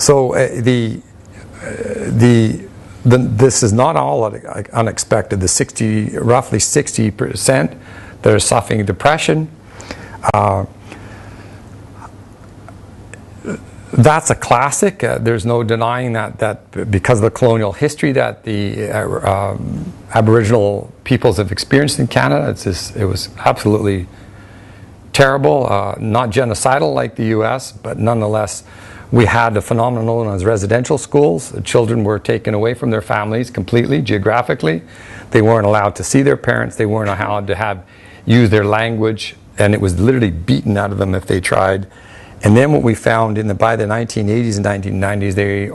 So this is not all unexpected. The roughly 60% that are suffering depression, that's a classic. There's no denying that because of the colonial history that the Aboriginal peoples have experienced in Canada, it was absolutely terrible. Not genocidal like the U.S., but nonetheless, we had a phenomenon known as residential schools. The children were taken away from their families completely, geographically. They weren't allowed to see their parents. They weren't allowed to use their language, and it was literally beaten out of them if they tried. And then what we found by the 1980s and 1990s, they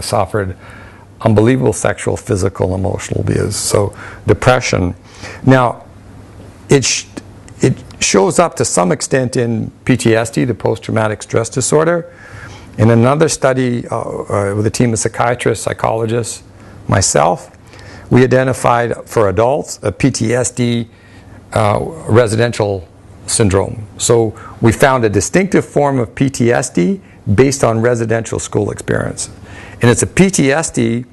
suffered unbelievable sexual, physical, emotional abuse. So depression. Now, it shows up to some extent in PTSD, the post-traumatic stress disorder. In another study with a team of psychiatrists, psychologists, myself, we identified for adults a PTSD residential syndrome. So we found a distinctive form of PTSD based on residential school experience. And it's a PTSD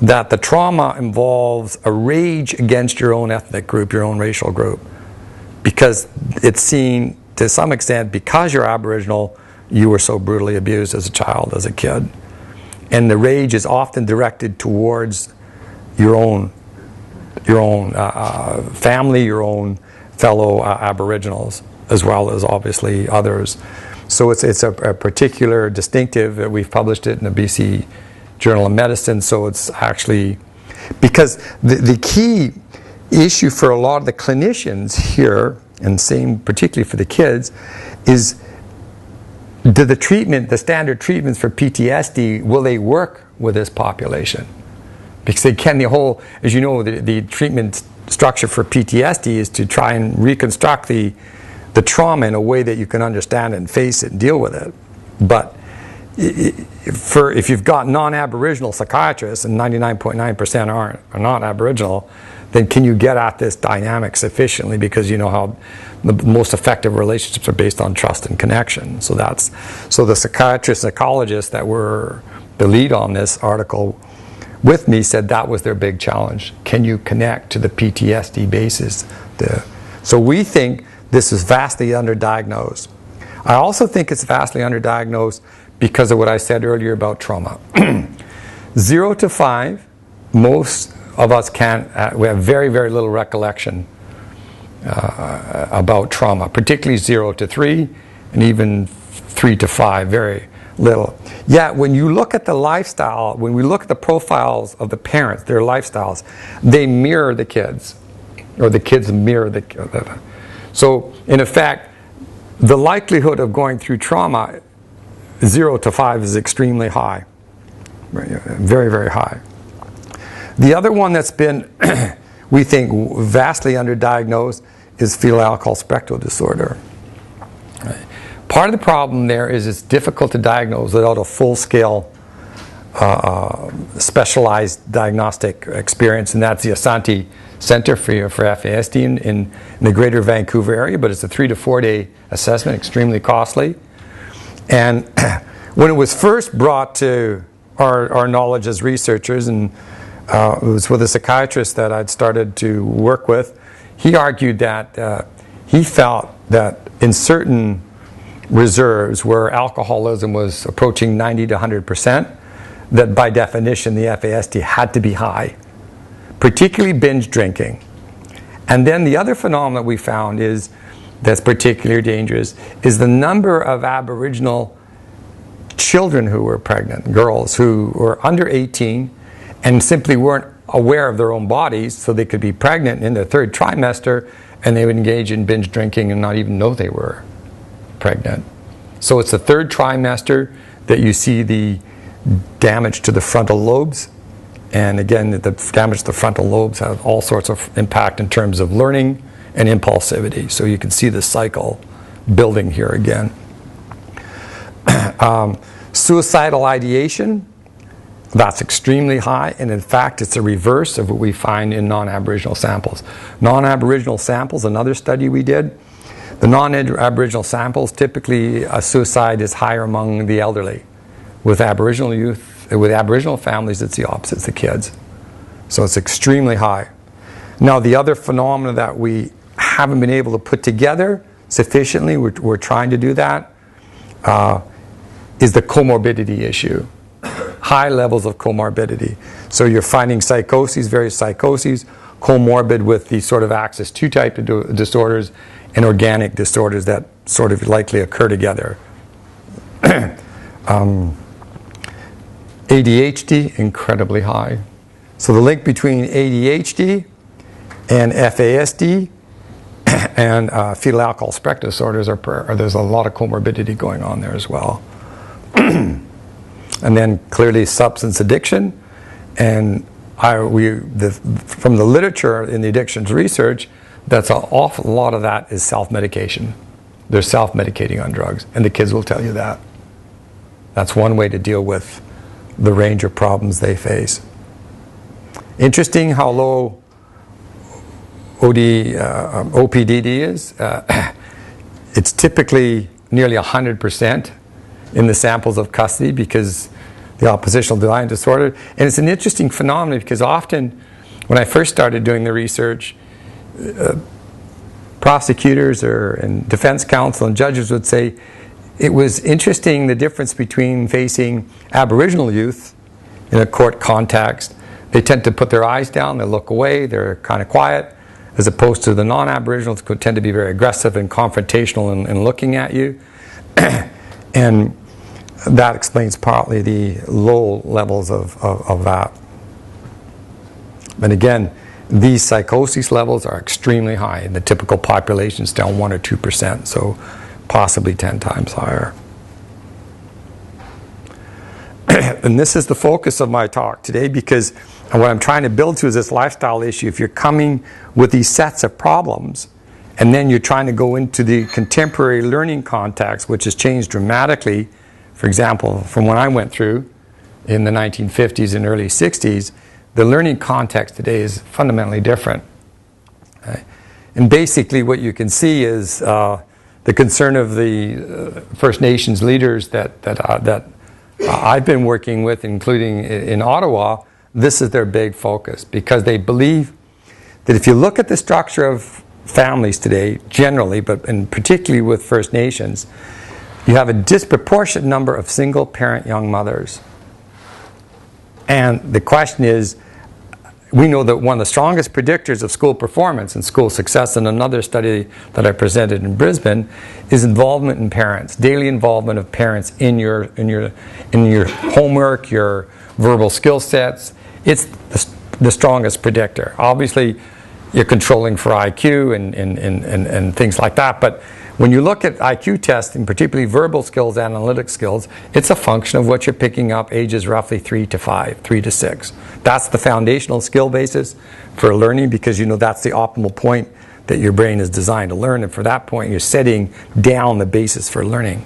that the trauma involves a rage against your own ethnic group, your own racial group. Because it's seen, to some extent, because you're Aboriginal, you were so brutally abused as a child, as a kid. And the rage is often directed towards your own family, your own fellow Aboriginals, as well as obviously others. So it's a particular distinctive. We've published it in the BC Journal of Medicine. So it's actually, because the key issue for a lot of the clinicians here, and same particularly for the kids, is do the standard treatments for PTSD, will they work with this population? Because as you know, the treatment structure for PTSD is to try and reconstruct the trauma in a way that you can understand it and face it and deal with it. But if you've got non-Aboriginal psychiatrists, and 99.9% are not Aboriginal, then can you get at this dynamic sufficiently, because you know how the most effective relationships are based on trust and connection. So the psychiatrists, psychologists that were the lead on this article with me said that was their big challenge. Can you connect to the PTSD basis? So we think this is vastly underdiagnosed. I also think it's vastly underdiagnosed because of what I said earlier about trauma. 0 to 5, most of us we have very, very little recollection about trauma, particularly 0 to 3, and even 3 to 5, very little. Yet when you look at the lifestyle, when we look at the profiles of the parents, their lifestyles, they mirror the kids, or the kids mirror the. So in effect, the likelihood of going through trauma, 0 to 5, is extremely high, very, very high. The other one that's been, we think, vastly underdiagnosed is fetal alcohol spectral disorder. Part of the problem there is it's difficult to diagnose without a full-scale specialized diagnostic experience, and that's the Asante Center for FASD in the greater Vancouver area, but it's a 3 to 4 day assessment, extremely costly. And when it was first brought to our knowledge as researchers, and it was with a psychiatrist that I'd started to work with, he argued that he felt that in certain reserves where alcoholism was approaching 90 to 100%, that by definition the FASD had to be high, particularly binge drinking. And then the other phenomenon we found that's particularly dangerous is the number of Aboriginal children who were pregnant, girls who were under 18 and simply weren't aware of their own bodies, so they could be pregnant in their 3rd trimester and they would engage in binge drinking and not even know they were pregnant. So it's the 3rd trimester that you see the damage to the frontal lobes. And again, the damage to the frontal lobes have all sorts of impact in terms of learning and impulsivity. So you can see the cycle building here again. Suicidal ideation, that's extremely high, and in fact it's the reverse of what we find in non-Aboriginal samples. Non-Aboriginal samples, another study we did, the non-Aboriginal samples, typically suicide is higher among the elderly. With Aboriginal youth, with Aboriginal families, it's the opposite, it's the kids. So it's extremely high. Now, the other phenomena that we haven't been able to put together sufficiently, we're trying to do that, is the comorbidity issue. High levels of comorbidity. So you're finding psychoses, various psychoses, comorbid with the sort of axis 2 type of disorders and organic disorders that sort of likely occur together. ADHD, incredibly high. So the link between ADHD and FASD and fetal alcohol spectrum disorders there's a lot of comorbidity going on there as well. And then clearly substance addiction, and from the literature in the addictions research, that's an awful lot of that is self-medication. They're self-medicating on drugs, and the kids will tell you that. That's one way to deal with the range of problems they face. Interesting how low OPDD is. It's typically nearly 100% in the samples of custody because the oppositional defiant disorder. And it's an interesting phenomenon because often when I first started doing the research, prosecutors and defense counsel and judges would say it was interesting the difference between facing Aboriginal youth in a court context. They tend to put their eyes down, they look away, they're kind of quiet, as opposed to the non-Aboriginals who tend to be very aggressive and confrontational in looking at you. And that explains partly the low levels of that. And again, these psychosis levels are extremely high. In the typical population, it's down 1 or 2%, so possibly 10 times higher. And this is the focus of my talk today, because what I'm trying to build to is this lifestyle issue. If you're coming with these sets of problems, and then you're trying to go into the contemporary learning context, which has changed dramatically, for example, from when I went through in the 1950s and early 60s, the learning context today is fundamentally different. Okay? And basically what you can see is the concern of the First Nations leaders that I've been working with, including in Ottawa. This is their big focus, because they believe that if you look at the structure of families today, generally, and particularly with First Nations, you have a disproportionate number of single-parent young mothers. And the question is, we know that one of the strongest predictors of school performance and school success, in another study that I presented in Brisbane, is involvement in parents, daily involvement of parents in your homework, your verbal skill sets. It's the strongest predictor. Obviously, you're controlling for IQ and things like that, but when you look at IQ tests, and particularly verbal skills, analytic skills, it's a function of what you're picking up ages roughly 3 to 5, 3 to 6. That's the foundational skill basis for learning, because you know that's the optimal point that your brain is designed to learn, and for that point you're setting down the basis for learning.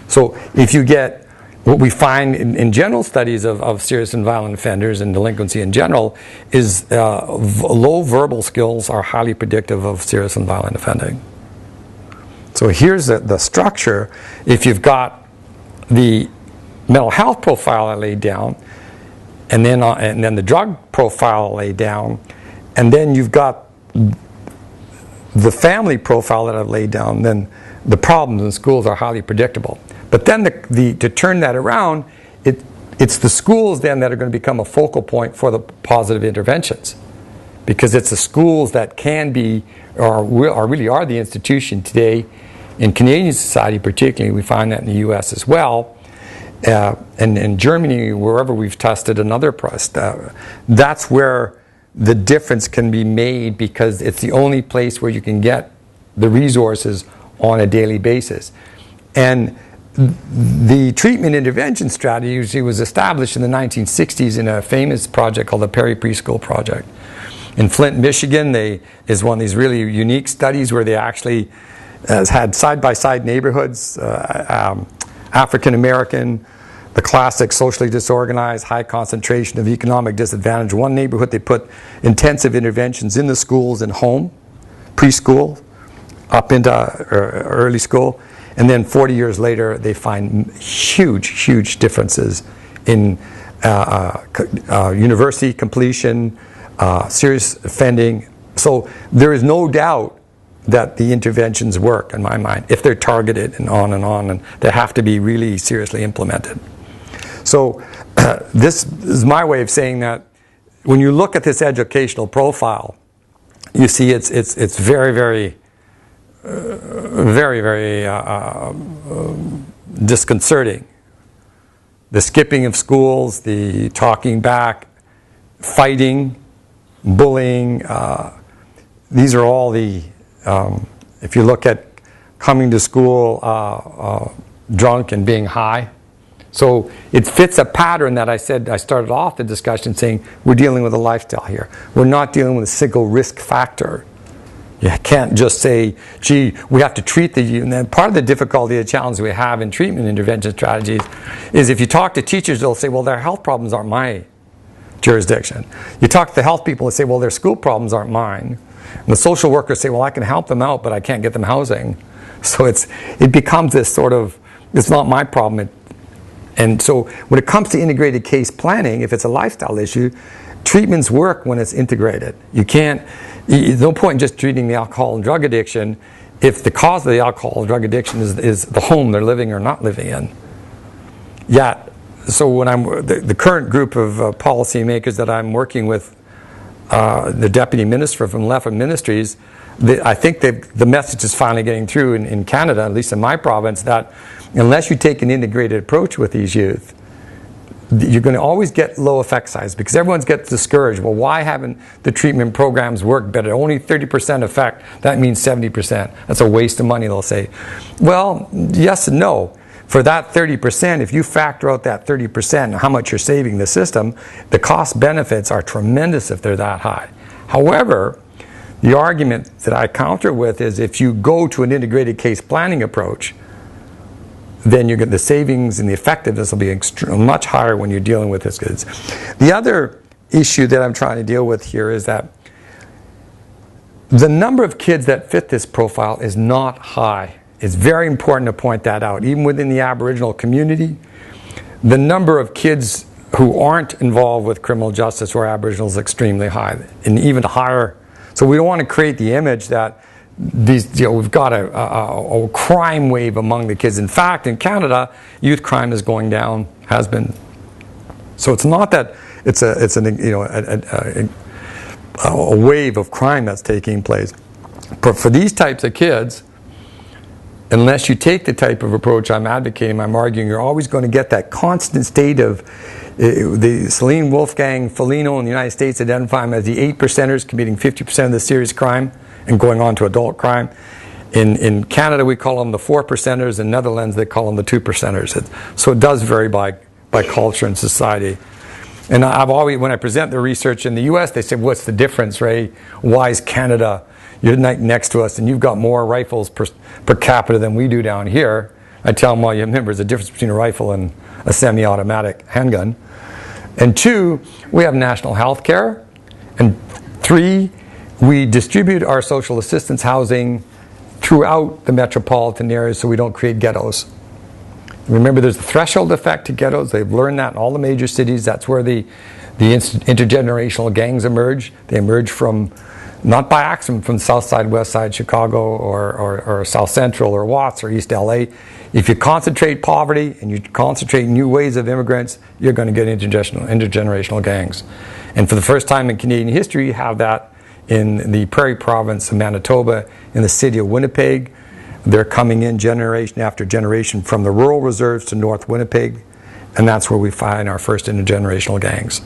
So if you get what we find in general studies of serious and violent offenders and delinquency in general is low verbal skills are highly predictive of serious and violent offending. So here's the structure. If you've got the mental health profile I laid down, and then the drug profile I laid down, and then you've got the family profile that I've laid down, then the problems in schools are highly predictable. But then to turn that around, it's the schools then that are going to become a focal point for the positive interventions, because it's the schools that can be or really are the institution today in Canadian society. Particularly, we find that in the U.S. as well, and in Germany, wherever we've tested another that's where the difference can be made, because it's the only place where you can get the resources on a daily basis. And the treatment intervention strategy was established in the 1960s in a famous project called the Perry Preschool Project. In Flint, Michigan, is one of these really unique studies where they actually had side-by-side neighborhoods, African American, the classic socially disorganized, high concentration of economic disadvantage. One neighborhood, they put intensive interventions in the schools and home, preschool, up into early school, and then 40 years later they find huge differences in university completion, serious offending. So there is no doubt that the interventions work, in my mind, if they're targeted and and they have to be really seriously implemented. So this is my way of saying that when you look at this educational profile, you see it's very disconcerting. The skipping of schools, the talking back, fighting, bullying, these are all the, if you look at coming to school drunk and being high. So it fits a pattern that I said, I started off the discussion saying we're dealing with a lifestyle here. We're not dealing with a single risk factor. You can't just say, gee, we have to treat the youth. And then part of the difficulty, the challenge we have in treatment intervention strategies is if you talk to teachers, they'll say, well, their health problems aren't my jurisdiction. You talk to the health people and say, well, their school problems aren't mine. And the social workers say, well, I can help them out, but I can't get them housing. So it becomes this sort of, it's not my problem. And so when it comes to integrated case planning, if it's a lifestyle issue, treatments work when it's integrated. You can't, there's no point in just treating the alcohol and drug addiction if the cause of the alcohol and drug addiction is the home they're living or not living in. Yet, so when the current group of policymakers that I'm working with, the deputy minister from Left Ministries, I think the message is finally getting through in Canada, at least in my province, that unless you take an integrated approach with these youth, you're going to always get low effect size because everyone gets discouraged. Well, why haven't the treatment programs worked better? Only 30% effect, that means 70%. That's a waste of money, they'll say. Well, yes and no. For that 30%, if you factor out that 30% and how much you're saving the system, the cost benefits are tremendous if they're that high. However, the argument that I counter with is if you go to an integrated case planning approach, then you get the savings and the effectiveness will be much higher when you're dealing with this kids. The other issue that I'm trying to deal with here is that the number of kids that fit this profile is not high. It's very important to point that out. Even within the Aboriginal community, the number of kids who aren't involved with criminal justice or Aboriginal is extremely high, and even higher. So we don't want to create the image that we've got a crime wave among the kids. In fact, in Canada, youth crime is going down, has been. So it's not that it's a wave of crime that's taking place. But for these types of kids, unless you take the type of approach I'm advocating, I'm arguing, you're always going to get that constant state of the Celine Wolfgang Foligno in the United States identify them as the 8%ers committing 50% of the serious crime and going on to adult crime. In Canada, we call them the 4%ers. In Netherlands, they call them the 2%ers. So it does vary by culture and society. And I've always, when I present the research in the US, they say, what's the difference, Ray? Why is Canada, you're next to us and you've got more rifles per capita than we do down here? I tell them, well, you remember, there's a difference between a rifle and a semi-automatic handgun. And 2, we have national health care. And 3, we distribute our social assistance housing throughout the metropolitan areas so we don't create ghettos. Remember, there's a threshold effect to ghettos. They've learned that in all the major cities. That's where the intergenerational gangs emerge. They emerge from, not by accident, from South Side, West Side, Chicago, or South Central, or Watts, or East LA. If you concentrate poverty and you concentrate new ways of immigrants, you're going to get intergenerational gangs. And for the first time in Canadian history, you have that in the Prairie Province of Manitoba, in the city of Winnipeg. They're coming in generation after generation from the rural reserves to North Winnipeg, and that's where we find our first intergenerational gangs.